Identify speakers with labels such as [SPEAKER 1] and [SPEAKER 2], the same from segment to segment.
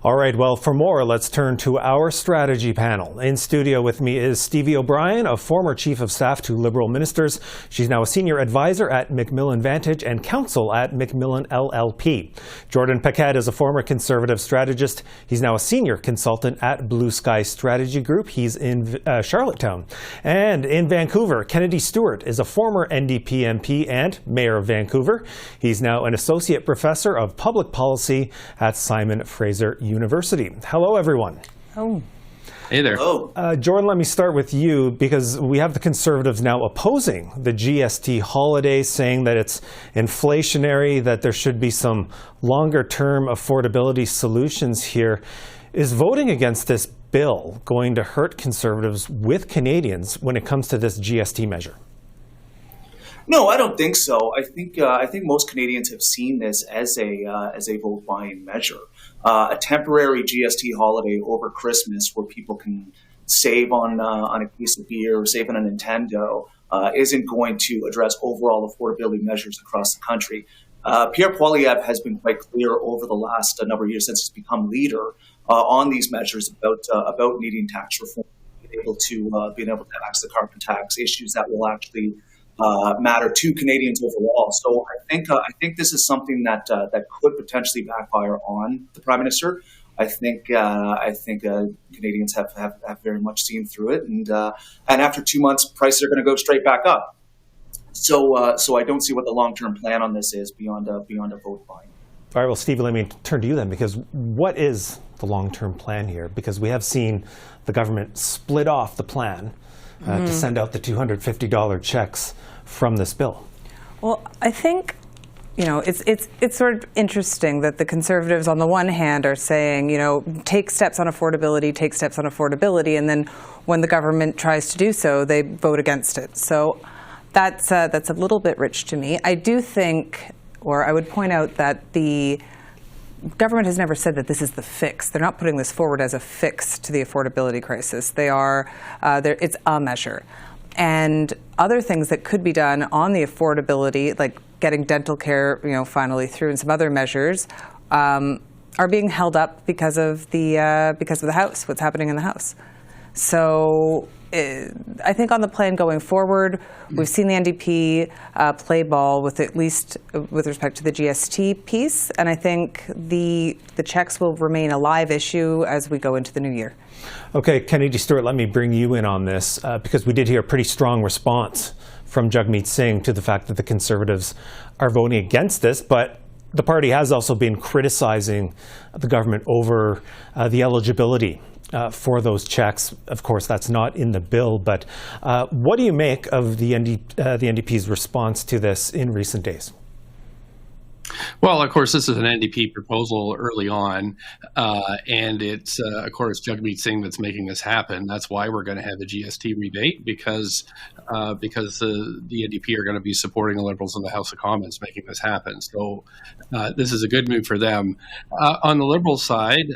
[SPEAKER 1] All right, well, for more, let's turn to our strategy panel. In studio with me is Stevie O'Brien, a former Chief of Staff to Liberal ministers. She's now a Senior Advisor at Macmillan Vantage and Counsel at Macmillan LLP. Jordan Paquette is a former Conservative strategist. He's now a Senior Consultant at Blue Sky Strategy Group. He's in Charlottetown. And in Vancouver, Kennedy Stewart is a former NDP MP and Mayor of Vancouver. He's now an Associate Professor of Public Policy at Simon Fraser University. Hello, everyone.
[SPEAKER 2] Oh.
[SPEAKER 3] Hey there.
[SPEAKER 1] Jordan, let me start with you because we have the Conservatives now opposing the GST holiday, saying that it's inflationary, that there should be some longer-term affordability solutions here. Is voting against this bill going to hurt Conservatives with Canadians when it comes to this GST measure?
[SPEAKER 2] No, I don't think so. I think most Canadians have seen this as a vote buying measure, a temporary GST holiday over Christmas where people can save on a case of beer or save on a Nintendo isn't going to address overall affordability measures across the country. Pierre Poilievre has been quite clear over the last number of years since he's become leader on these measures about needing tax reform, being able to tax the carbon tax, issues that will actually matter to Canadians overall. So I think this is something that could potentially backfire on the Prime Minister. I think Canadians have very much seen through it, and after 2 months, prices are going to go straight back up. So I don't see what the long-term plan on this is beyond a vote buying.
[SPEAKER 1] All right, well, Stevie, let me turn to you then, because what is the long-term plan here? Because we have seen the government split off the plan to send out the $250 checks from this bill.
[SPEAKER 4] Well, I think, it's sort of interesting that the Conservatives on the one hand are saying, take steps on affordability, and then when the government tries to do so, they vote against it. So that's a little bit rich to me. I do think, or I would point out that the government has never said that this is the fix. They're not putting this forward as a fix to the affordability crisis. It's a measure. And other things that could be done on the affordability, like getting dental care, finally through, and some other measures, are being held up because of the House, what's happening in the House. So I think on the plan going forward, we've seen the NDP play ball with at least with respect to the GST piece, and I think the checks will remain a live issue as we go into the new year.
[SPEAKER 1] Okay, Kennedy Stewart, let me bring you in on this because we did hear a pretty strong response from Jagmeet Singh to the fact that the Conservatives are voting against this, but the party has also been criticizing the government over the eligibility for those checks. Of course, that's not in the bill, but what do you make of the NDP's response to this in recent days?
[SPEAKER 3] Well, of course, this is an NDP proposal early on, and it's, of course, Jagmeet Singh that's making this happen. That's why we're going to have a GST rebate, because the NDP are going to be supporting the Liberals in the House of Commons making this happen. So this is a good move for them. On the Liberal side,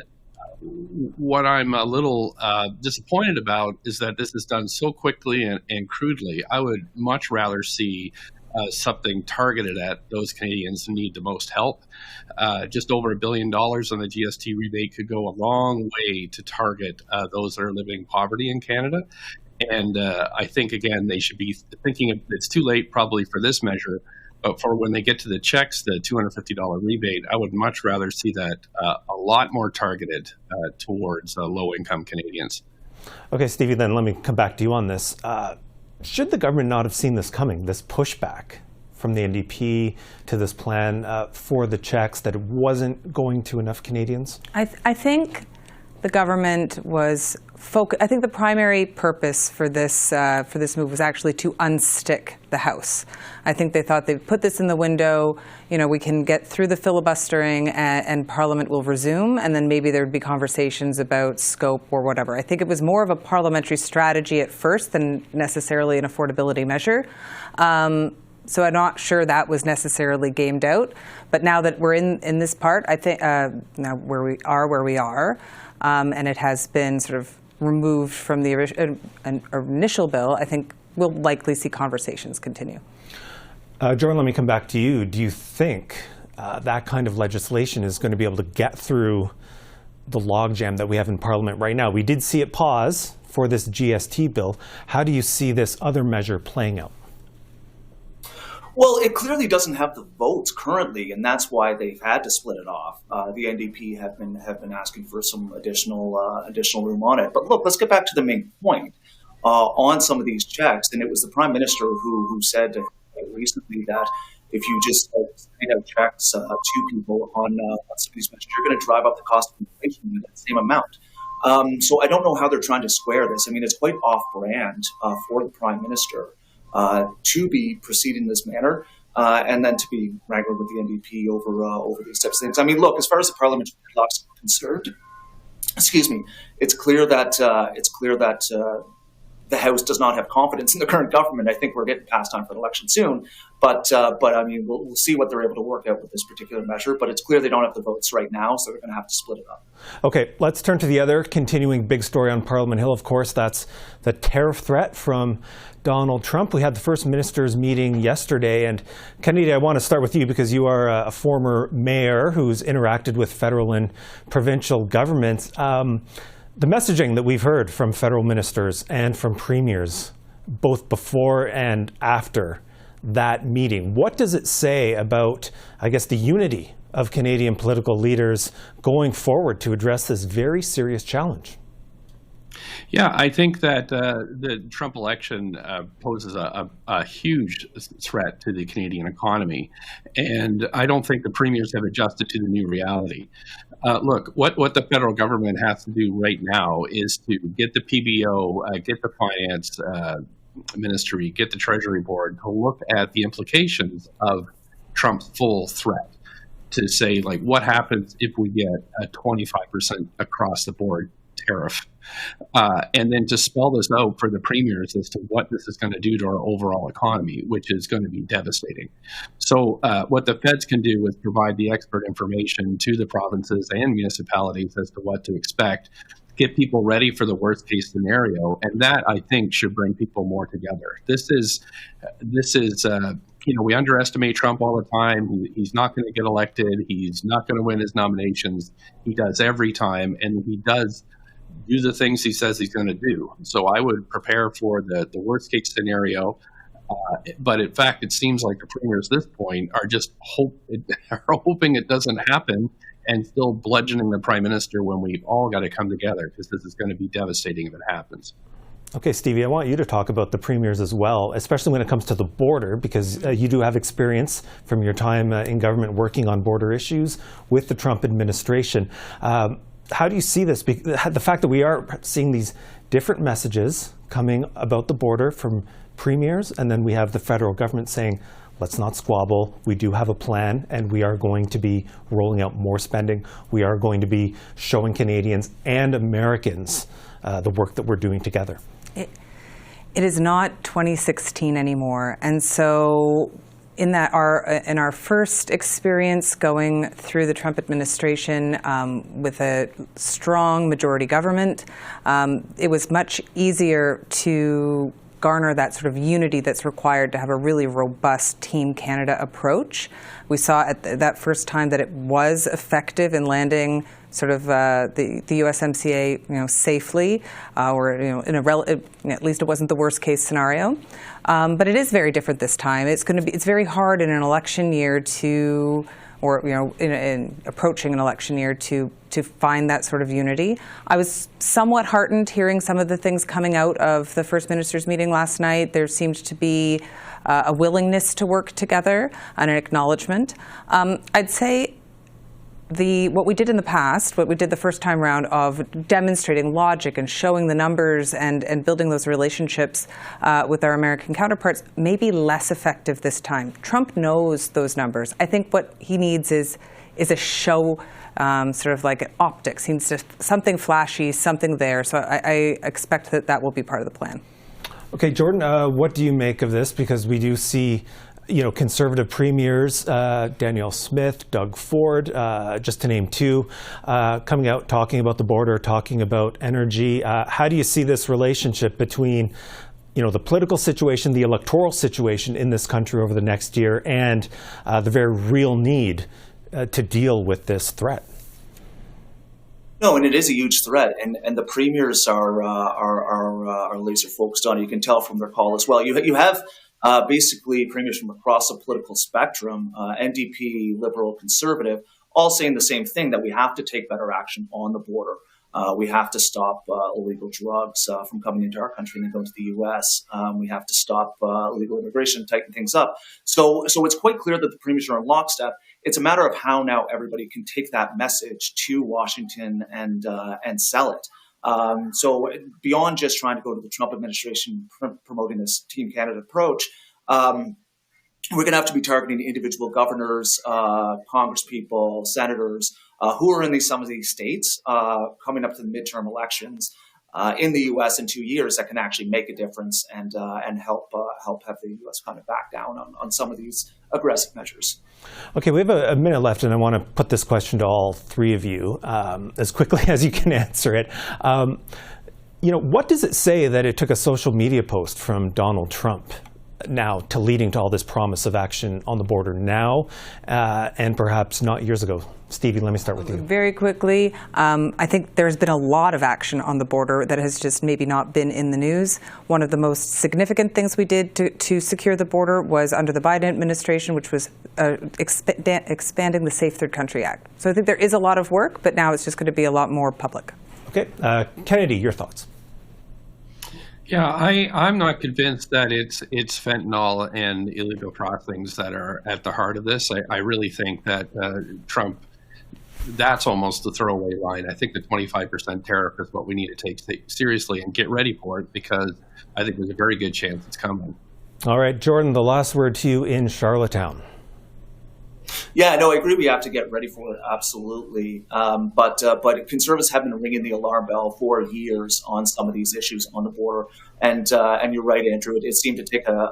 [SPEAKER 3] what I'm a little disappointed about is that this is done so quickly and crudely. I would much rather see something targeted at those Canadians who need the most help. Just over $1 billion on the GST rebate could go a long way to target those that are living in poverty in Canada. And I think, again, they should be thinking it's too late probably for this measure, but for when they get to the checks, the $250 rebate, I would much rather see that a lot more targeted towards low-income Canadians.
[SPEAKER 1] Okay, Stevie, then let me come back to you on this. Should the government not have seen this coming, this pushback from the NDP to this plan for the checks, that it wasn't going to enough Canadians?
[SPEAKER 4] I think the government was I think the primary purpose for this move was actually to unstick the House. I think they thought they'd put this in the window, we can get through the filibustering and Parliament will resume, and then maybe there would be conversations about scope or whatever. I think it was more of a parliamentary strategy at first than necessarily an affordability measure. So I'm not sure that was necessarily gamed out. But now that we're in this part, I think now where we are, and it has been sort of removed from the initial bill, I think we'll likely see conversations continue.
[SPEAKER 1] Jordan, let me come back to you. Do you think that kind of legislation is going to be able to get through the logjam that we have in Parliament right now? We did see it pause for this GST bill. How do you see this other measure playing out?
[SPEAKER 2] Well, it clearly doesn't have the votes currently, and that's why they've had to split it off. The NDP have been asking for some additional room on it. But look, let's get back to the main point on some of these checks. And it was the Prime Minister who said recently that if you just send out checks to people on some of these measures, you're going to drive up the cost of inflation by that same amount. So I don't know how they're trying to square this. I mean, it's quite off-brand for the Prime Minister to be proceeding in this manner, and then to be wrangling with the NDP over these types of things. I mean, look, as far as the parliamentary deadlocks are concerned, it's clear that the House does not have confidence in the current government. I think we're getting past time for an election soon, but I mean, we'll see what they're able to work out with this particular measure. But it's clear they don't have the votes right now, so they're going to have to split it up.
[SPEAKER 1] Okay, let's turn to the other continuing big story on Parliament Hill. Of course, that's the tariff threat from Donald Trump. We had the First Minister's meeting yesterday, and Kennedy, I want to start with you because you are a former mayor who's interacted with federal and provincial governments. The messaging that we've heard from federal ministers and from premiers, both before and after that meeting, what does it say about, I guess, the unity of Canadian political leaders going forward to address this very serious challenge?
[SPEAKER 3] Yeah, I think that the Trump election poses a huge threat to the Canadian economy, and I don't think the premiers have adjusted to the new reality. Look, what the federal government has to do right now is to get the PBO, get the finance ministry, get the Treasury Board to look at the implications of Trump's full threat, to say, like, what happens if we get a 25% across the board tariff, and then to spell this out for the premiers as to what this is going to do to our overall economy, which is going to be devastating. So what the feds can do is provide the expert information to the provinces and municipalities as to what to expect, get people ready for the worst case scenario, and that, I think, should bring people more together. This is we underestimate Trump all the time. He's not going to get elected. He's not going to win his nominations. He does every time, and he does do the things he says he's going to do. So I would prepare for the worst case scenario. But in fact, it seems like the premiers at this point are just hoping it doesn't happen, and still bludgeoning the Prime Minister when we've all got to come together, because this is going to be devastating if it happens.
[SPEAKER 1] Okay, Stevie, I want you to talk about the premiers as well, especially when it comes to the border, because you do have experience from your time in government working on border issues with the Trump administration. How do you see this? The fact that we are seeing these different messages coming about the border from premiers, and then we have the federal government saying, let's not squabble, we do have a plan, and we are going to be rolling out more spending. We are going to be showing Canadians and Americans the work that we're doing together.
[SPEAKER 4] It is not 2016 anymore, and so in our first experience going through the Trump administration with a strong majority government, it was much easier to garner that sort of unity that's required to have a really robust Team Canada approach. We saw at that first time that it was effective in landing sort of the USMCA, safely, or in at least it wasn't the worst case scenario. But it is very different this time. It's very hard in an election year to, or in approaching an election year to find that sort of unity. I was somewhat heartened hearing some of the things coming out of the First Minister's meeting last night. There seemed to be a willingness to work together and an acknowledgement. I'd say what we did in the past, what we did the first time around of demonstrating logic and showing the numbers and building those relationships with our American counterparts may be less effective this time. Trump knows those numbers. I think what he needs is a show, sort of like optics. He needs something flashy, something there. So I expect that will be part of the plan.
[SPEAKER 1] Okay, Jordan, what do you make of this? Because we do see conservative premiers, Danielle Smith, Doug Ford, just to name two, coming out talking about the border, talking about energy. How do you see this relationship between, the political situation, the electoral situation in this country over the next year, and the very real need to deal with this threat?
[SPEAKER 2] No, and it is a huge threat, and the premiers are laser focused on it. You can tell from their call as well. You have basically premiers from across the political spectrum, NDP, Liberal, Conservative, all saying the same thing, that we have to take better action on the border. We have to stop illegal drugs from coming into our country and then going to the U.S. We have to stop illegal immigration, tighten things up. So it's quite clear that the premiers are in lockstep. It's a matter of how now everybody can take that message to Washington and sell it. So beyond just trying to go to the Trump administration promoting this Team Canada approach, we're going to have to be targeting individual governors, congresspeople, senators who are in some of these states coming up to the midterm elections in the U.S. in 2 years that can actually make a difference and help have the U.S. kind of back down on some of these aggressive measures.
[SPEAKER 1] Okay, we have a minute left, and I want to put this question to all three of you as quickly as you can answer it. What does it say that it took a social media post from Donald Trump now to leading to all this promise of action on the border now and perhaps not years ago? Stevie, let me start with you.
[SPEAKER 4] Very quickly, I think there's been a lot of action on the border that has just maybe not been in the news. One of the most significant things we did to secure the border was under the Biden administration, which was expanding the Safe Third Country Act. So I think there is a lot of work, but now it's just going to be a lot more public.
[SPEAKER 1] Okay. Kennedy, your thoughts?
[SPEAKER 3] Yeah, I'm not convinced that it's fentanyl and illegal crossings that are at the heart of this. I really think that Trump, that's almost the throwaway line. I think the 25% tariff is what we need to take seriously and get ready for it, because I think there's a very good chance it's coming. All
[SPEAKER 1] right, Jordan, the last word to you in Charlottetown.
[SPEAKER 2] Yeah, no, I agree. We have to get ready for it, absolutely. But Conservatives have been ringing the alarm bell for years on some of these issues on the border. And you're right, Andrew. It seemed to take a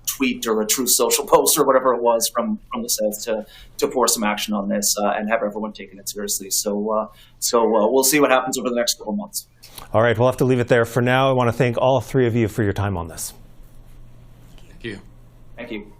[SPEAKER 2] tweet or a Truth Social post or whatever it was from the South to force some action on this and have everyone taking it seriously. So we'll see what happens over the next couple of months.
[SPEAKER 1] All right, we'll have to leave it there for now. I want to thank all three of you for your time on this.
[SPEAKER 3] Thank you.
[SPEAKER 2] Thank you.